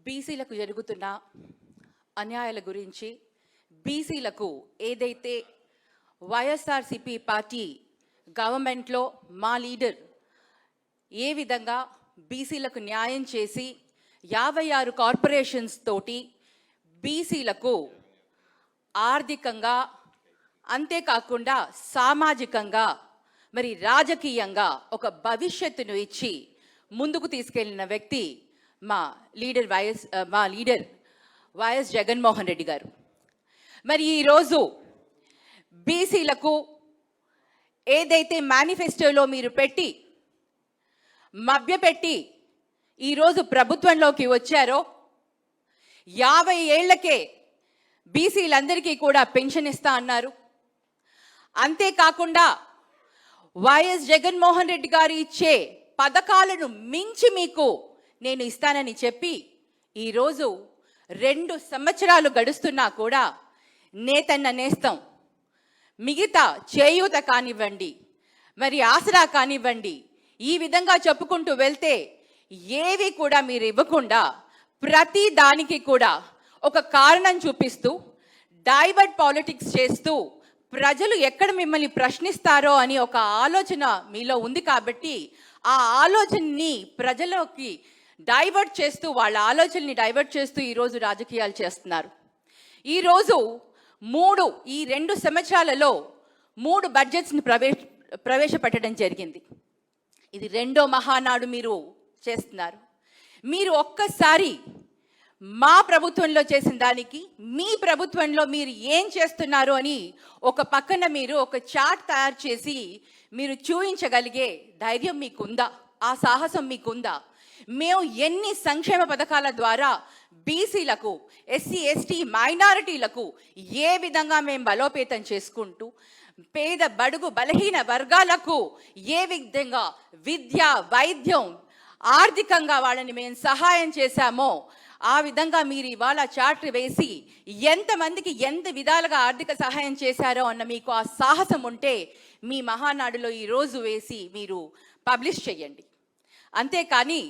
బీసీలకు జరుగుతున్న అన్యాయాల గురించి, బీసీలకు ఏదైతే వైఎస్ఆర్సీపీ పార్టీ గవర్నమెంట్లో మా లీడర్ ఏ విధంగా బీసీలకు న్యాయం చేసి 56 కార్పొరేషన్స్ తోటి బీసీలకు ఆర్థికంగా అంతేకాకుండా సామాజికంగా మరి రాజకీయంగా ఒక భవిష్యత్తును ఇచ్చి ముందుకు తీసుకెళ్లిన వ్యక్తి మా లీడర్ వైఎస్ జగన్మోహన్ రెడ్డి గారు. మరి ఈరోజు బీసీలకు ఏదైతే మేనిఫెస్టోలో మీరు పెట్టి మభ్యపెట్టి ఈరోజు ప్రభుత్వంలోకి వచ్చారో 50 ఏళ్లకే బీసీలందరికీ కూడా పెన్షన్ ఇస్తా అన్నారు. అంతేకాకుండా వైఎస్ జగన్మోహన్ రెడ్డి గారు ఇచ్చే పథకాలను మించి మీకు నేను ఇస్తానని చెప్పి ఈరోజు 2 సంవత్సరాలు గడుస్తున్నా కూడా నేతన్న నేస్తం, మిగతా చేయూత కానివ్వండి, మరి ఆసరా కానివ్వండి, ఈ విధంగా చెప్పుకుంటూ వెళ్తే ఏవి కూడా మీరు ఇవ్వకుండా ప్రతి దానికి కూడా ఒక కారణం చూపిస్తూ డైవర్ట్ పాలిటిక్స్ చేస్తూ ప్రజలు ఎక్కడ మిమ్మల్ని ప్రశ్నిస్తారో అని ఒక ఆలోచన మీలో ఉంది. కాబట్టి ఆ ఆలోచనని ప్రజలకి డైవర్ట్ చేస్తూ, వాళ్ళ ఆలోచనని డైవర్ట్ చేస్తూ ఈరోజు రాజకీయాలు చేస్తున్నారు. ఈరోజు ఈ 2 సంవత్సరాలలో 3 బడ్జెట్స్ని ప్రవేశపెట్టడం జరిగింది. ఇది 2వ మహానాడు మీరు చేస్తున్నారు. మీరు ఒక్కసారి మా ప్రభుత్వంలో చేసిన దానికి మీ ప్రభుత్వంలో మీరు ఏం చేస్తున్నారు అని ఒక పక్కన మీరు ఒక చార్ట్ తయారు చేసి మీరు చూపించగలిగే ధైర్యం మీకుందా? ఆ సాహసం మీకుందా? మేము ఎన్ని సంక్షేమ పథకాల ద్వారా బీసీలకు, ఎస్సీ ఎస్టీ మైనారిటీలకు ఏ విధంగా మేము బలోపేతం చేసుకుంటూ పేద బడుగు బలహీన వర్గాలకు ఏ విధంగా విద్య, వైద్యం, ఆర్థికంగా వాళ్ళని మేము సహాయం చేశామో ఆ విధంగా మీరు ఇవాళ చార్ట్ వేసి ఎంతమందికి ఎంత విధాలుగా ఆర్థిక సహాయం చేశారో అన్న మీకు ఆ సాహసం ఉంటే మీ మహానాడులో ఈరోజు వేసి మీరు పబ్లిష్ చేయండి. అంతేకాని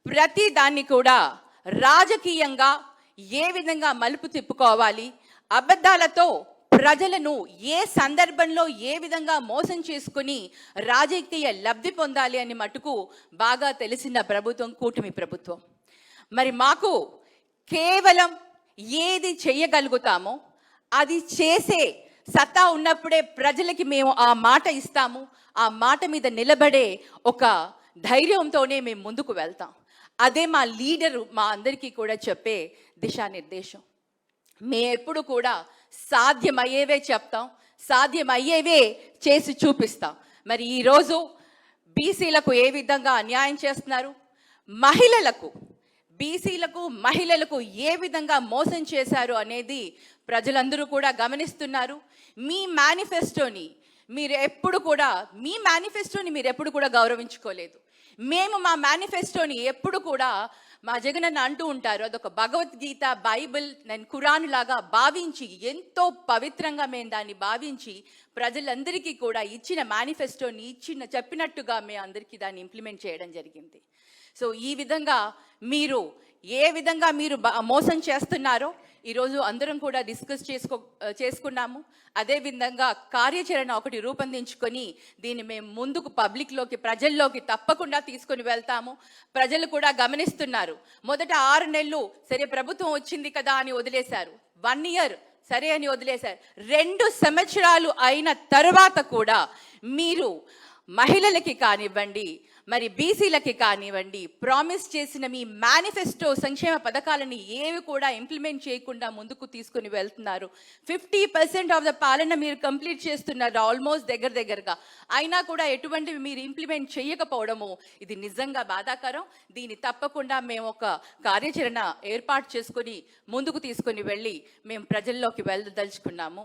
ప్రతి దాన్ని కూడా రాజకీయంగా ఏ విధంగా మలుపు తిప్పుకోవాలి, అబద్ధాలతో ప్రజలను ఏ సందర్భంలో ఏ విధంగా మోసం చేసుకుని రాజకీయ లబ్ధి పొందాలి అని మటుకు బాగా తెలిసిన ప్రభుత్వం కూటమి ప్రభుత్వం. మరి మాకు కేవలం ఏది చేయగలుగుతామో అది చేసే సత్తా ఉన్నప్పుడే ప్రజలకి మేము ఆ మాట ఇస్తాము. ఆ మాట మీద నిలబడే ఒక ధైర్యంతోనే మేము ముందుకు వెళ్తాం. అదే మా లీడరు మా అందరికీ కూడా చెప్పే దిశానిర్దేశం. మేము ఎప్పుడు కూడా సాధ్యమయ్యేవే చెప్తాం, సాధ్యమయ్యేవే చేసి చూపిస్తాం. మరి ఈరోజు బీసీలకు ఏ విధంగా అన్యాయం చేస్తున్నారు, బీసీలకు మహిళలకు ఏ విధంగా మోసం చేశారు అనేది ప్రజలందరూ కూడా గమనిస్తున్నారు. మీ మేనిఫెస్టోని మీరు ఎప్పుడు కూడా గౌరవించుకోలేదు. మేము మా మేనిఫెస్టోని ఎప్పుడు కూడా మా జగనన్న అంటూ ఉంటారు, అదొక భగవద్గీత, బైబిల్, నేను ఖురాన్ లాగా భావించి ఎంతో పవిత్రంగా మేము దాన్ని భావించి ప్రజలందరికీ కూడా ఇచ్చిన మేనిఫెస్టోని చెప్పినట్టుగా మేము అందరికీ దాన్ని ఇంప్లిమెంట్ చేయడం జరిగింది. సో ఈ విధంగా మీరు ఏ విధంగా మీరు మోసం చేస్తున్నారో ఈరోజు అందరం కూడా డిస్కస్ చేసుకున్నాము. అదేవిధంగా కార్యాచరణ ఒకటి రూపొందించుకొని దీన్ని మేము ముందుకు పబ్లిక్లోకి, ప్రజల్లోకి తప్పకుండా తీసుకొని వెళ్తాము. ప్రజలు కూడా గమనిస్తున్నారు. మొదట 6 నెలలు సరే ప్రభుత్వం వచ్చింది కదా అని వదిలేశారు, 1 ఇయర్ సరే అని వదిలేశారు. 2 సంవత్సరాలు అయిన తర్వాత కూడా మీరు మహిళలకి కానివ్వండి, మరి బీసీలకి కానివ్వండి, ప్రామిస్ చేసిన మీ మేనిఫెస్టో సంక్షేమ పథకాలని ఏవి కూడా ఇంప్లిమెంట్ చేయకుండా ముందుకు తీసుకుని వెళ్తున్నారు. 50% ఆఫ్ ద పాలన మీరు కంప్లీట్ చేస్తున్నారు ఆల్మోస్ట్ దగ్గరగా. అయినా కూడా ఎటువంటివి మీరు ఇంప్లిమెంట్ చేయకపోవడము ఇది నిజంగా బాధాకరం. దీన్ని తప్పకుండా మేము ఒక కార్యాచరణ ఏర్పాటు చేసుకొని ముందుకు తీసుకొని వెళ్ళి మేము ప్రజల్లోకి వెళ్ళదలుచుకున్నాము.